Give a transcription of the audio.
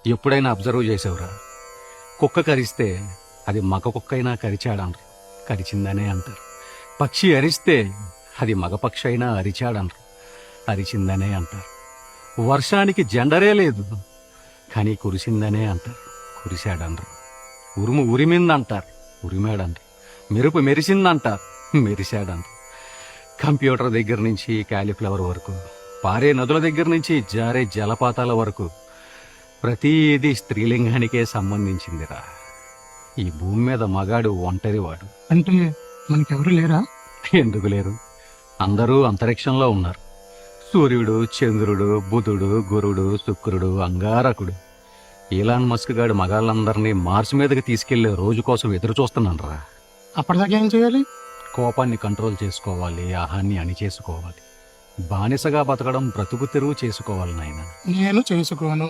ఎప్పుడైనా అబ్జర్వ్ చేసావురా? కుక్క కరిస్తే అది మగ కుక్క అయినా కరిచాడనరు, కరిచిందనే అంటారు. పక్షి అరిస్తే అది మగ పక్షి అయినా అరిచాడనరు, అరిచిందనే అంటారు. వర్షానికి జెండరే లేదు, కానీ కురిసిందనే అంటారు, కురిశాడనరు. ఉరుము ఉరిమిందంటారు, ఉరిమాడనరు. మెరుపు మెరిసిందంటారు, మెరిశాడనరు. కంప్యూటర్ దగ్గర నుంచి కాలీఫ్లవర్ వరకు, పారే నదుల దగ్గర నుంచి జారే జలపాతాల వరకు ప్రతిదీ స్త్రీలింగానికే సంబంధించిందిరా. ఈ భూమి మీద మగాడు ఒంటరివాడు. అంటే మనకెవరు లేరా? ఎందుకు లేరు? అందరూ అంతరిక్షంలో ఉన్నారు. సూర్యుడు, చంద్రుడు, బుధుడు, గురుడు, శుక్రుడు, అంగారకుడు. ఈలాన్ మస్క్ గాడు మగాళ్ళందరినీ మార్స్ మీదకి తీసుకెళ్లే రోజు కోసం ఎదురు చూస్తున్నానురా. అప్పటిదాకా ఏం చేయాలి? కోపాన్ని కంట్రోల్ చేసుకోవాలి, ఆహాన్ని అణిచేసుకోవాలి. బానిసగా బతకడం బ్రతుకు తెరువు చేసుకోవాలి నాయనా. నేను చేసుకోను.